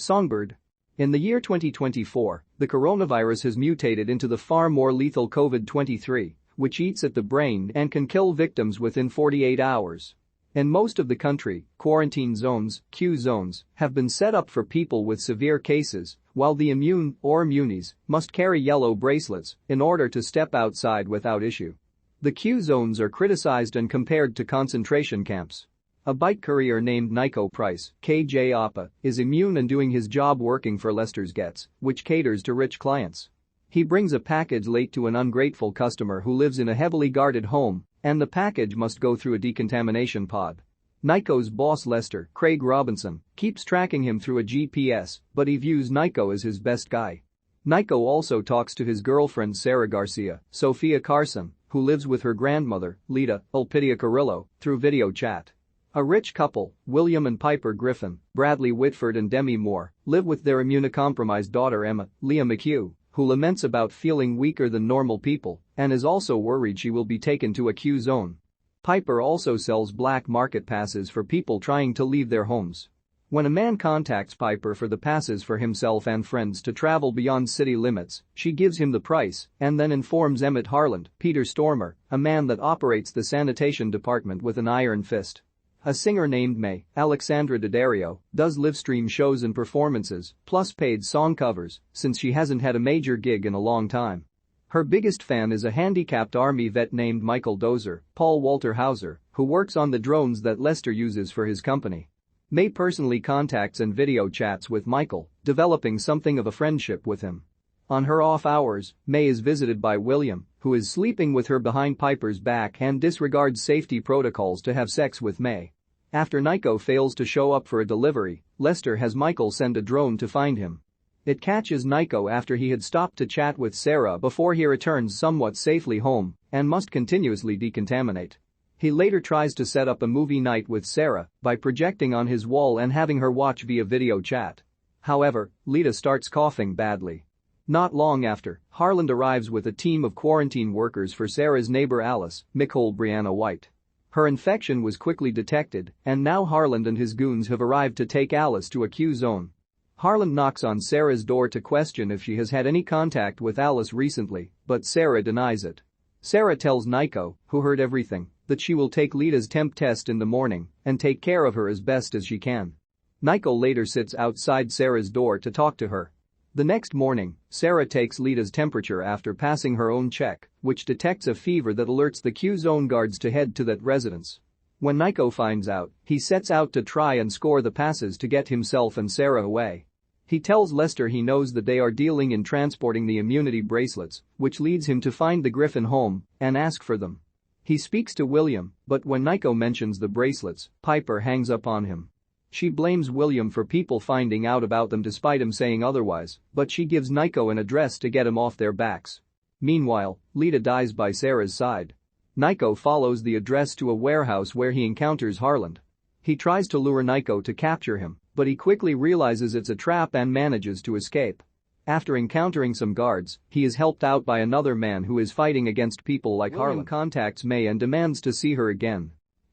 Songbird. In the year 2024, the coronavirus has mutated into the far more lethal COVID-23, which eats at the brain and can kill victims within 48 hours. In most of the country, quarantine zones, Q zones, have been set up for people with severe cases, while the immune or immunities must carry yellow bracelets in order to step outside without issue. The Q zones are criticized and compared to concentration camps. A bike courier named Nico Price, KJ Appa, is immune and doing his job working for Lester's Gets, which caters to rich clients. He brings a package late to an ungrateful customer who lives in a heavily guarded home, and the package must go through a decontamination pod. Nico's boss Lester, Craig Robinson, keeps tracking him through a GPS, but he views Nico as his best guy. Nico also talks to his girlfriend Sarah Garcia, Sofia Carson, who lives with her grandmother, Lita, Elpidia Carrillo, through video chat. A rich couple, William and Piper Griffin, Bradley Whitford and Demi Moore, live with their immunocompromised daughter Emma, Leah McHugh, who laments about feeling weaker than normal people and is also worried she will be taken to a Q zone. Piper also sells black market passes for people trying to leave their homes. When a man contacts Piper for the passes for himself and friends to travel beyond city limits, she gives him the price and then informs Emmett Harland, Peter Stormare, a man that operates the sanitation department with an iron fist. A singer named May, Alexandra Daddario, does live-stream shows and performances, plus paid song covers, since she hasn't had a major gig in a long time. Her biggest fan is a handicapped army vet named Michael Dozer, Paul Walter Hauser, who works on the drones that Lester uses for his company. May personally contacts and video chats with Michael, developing something of a friendship with him. On her off hours, May is visited by William, who is sleeping with her behind Piper's back and disregards safety protocols to have sex with May. After Nico fails to show up for a delivery, Lester has Michael send a drone to find him. It catches Nico after he had stopped to chat with Sarah before he returns somewhat safely home and must continuously decontaminate. He later tries to set up a movie night with Sarah by projecting on his wall and having her watch via video chat. However, Lita starts coughing badly. Not long after, Harland arrives with a team of quarantine workers for Sarah's neighbor Alice, McHugh Brianna White. Her infection was quickly detected, and now Harland and his goons have arrived to take Alice to a Q zone. Harland knocks on Sarah's door to question if she has had any contact with Alice recently, but Sarah denies it. Sarah tells Nico, who heard everything, that she will take Lita's temp test in the morning and take care of her as best as she can. Nico later sits outside Sarah's door to talk to her. The next morning, Sarah takes Lita's temperature after passing her own check, which detects a fever that alerts the Q zone guards to head to that residence. When Nico finds out, he sets out to try and score the passes to get himself and Sarah away. He tells Lester he knows that they are dealing in transporting the immunity bracelets, which leads him to find the Griffin home and ask for them. He speaks to William, but when Nico mentions the bracelets, Piper hangs up on him. She blames William for people finding out about them despite him saying otherwise, but she gives Nico an address to get him off their backs. Meanwhile, Lita dies by Sarah's side. Nico follows the address to a warehouse where he encounters Harland. He tries to lure Nico to capture him, but he quickly realizes it's a trap and manages to escape. After encountering some guards, he is helped out by another man who is fighting against people like Harland. William contacts May and demands to see her again.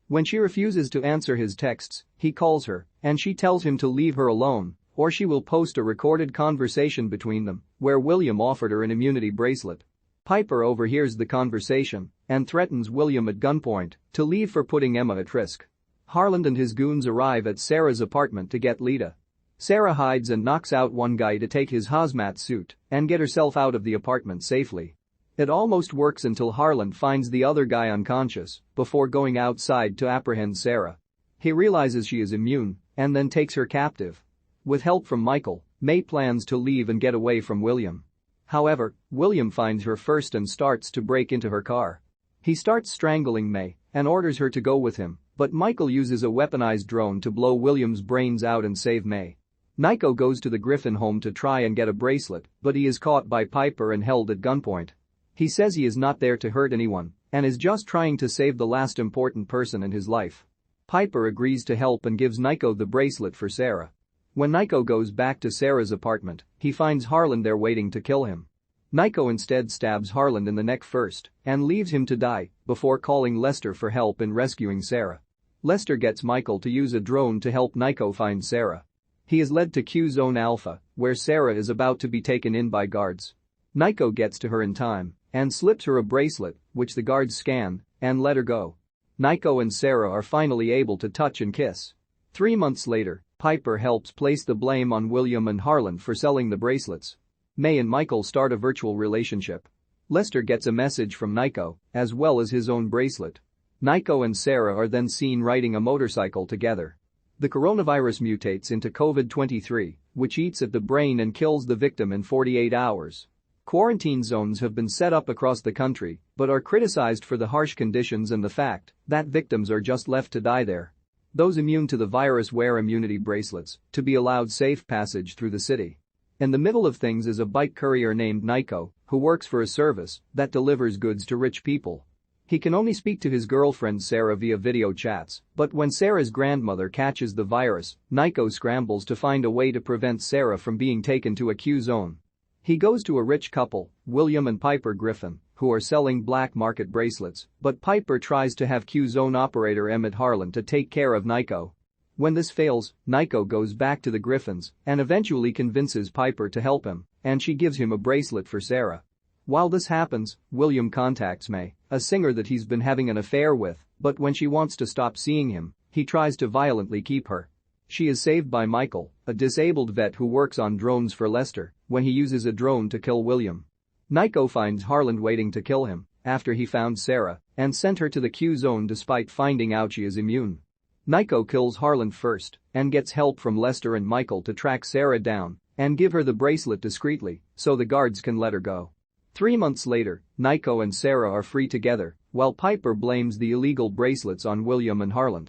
When she refuses to answer his texts, he calls her, and she tells him to leave her alone, or she will post a recorded conversation between them, where William offered her an immunity bracelet. Piper overhears the conversation and threatens William at gunpoint to leave for putting Emma at risk. Harland and his goons arrive at Sarah's apartment to get Lita. Sarah hides and knocks out one guy to take his hazmat suit and get herself out of the apartment safely. It almost works until Harland finds the other guy unconscious before going outside to apprehend Sarah. He realizes she is immune and then takes her captive. With help from Michael, May plans to leave and get away from William. However, William finds her first and starts to break into her car. He starts strangling May and orders her to go with him, but Michael uses a weaponized drone to blow William's brains out and save May. Nico goes to the Griffin home to try and get a bracelet, but he is caught by Piper and held at gunpoint. He says he is not there to hurt anyone and is just trying to save the last important person in his life. Piper agrees to help and gives Nico the bracelet for Sarah. When Nico goes back to Sarah's apartment, he finds Harland there waiting to kill him. Nico instead stabs Harland in the neck first and leaves him to die before calling Lester for help in rescuing Sarah. Lester gets Michael to use a drone to help Nico find Sarah. He is led to Q-Zone Alpha, where Sarah is about to be taken in by guards. Nico gets to her in time and slips her a bracelet, which the guards scan and let her go. Nico and Sarah are finally able to touch and kiss. 3 months later, Piper helps place the blame on William and Harlan for selling the bracelets. May and Michael start a virtual relationship. Lester gets a message from Nico, as well as his own bracelet. Nico and Sarah are then seen riding a motorcycle together. The coronavirus mutates into COVID-23, which eats at the brain and kills the victim in 48 hours. Quarantine zones have been set up across the country, but are criticized for the harsh conditions and the fact that victims are just left to die there. Those immune to the virus wear immunity bracelets to be allowed safe passage through the city. In the middle of things is a bike courier named Nico, who works for a service that delivers goods to rich people. He can only speak to his girlfriend Sarah via video chats, but when Sarah's grandmother catches the virus, Nico scrambles to find a way to prevent Sarah from being taken to a Q-zone. He goes to a rich couple, William and Piper Griffin, who are selling black market bracelets, but Piper tries to have Q-Zone operator Emmett Harlan to take care of Nico. When this fails, Nico goes back to the Griffins and eventually convinces Piper to help him, and she gives him a bracelet for Sarah. While this happens, William contacts May, a singer that he's been having an affair with, but when she wants to stop seeing him, he tries to violently keep her. She is saved by Michael, a disabled vet who works on drones for Lester, when he uses a drone to kill William. Nico finds Harlan waiting to kill him after he found Sarah and sent her to the Q-Zone despite finding out she is immune. Nico kills Harlan first and gets help from Lester and Michael to track Sarah down and give her the bracelet discreetly so the guards can let her go. 3 months later, Nico and Sarah are free together while Piper blames the illegal bracelets on William and Harlan.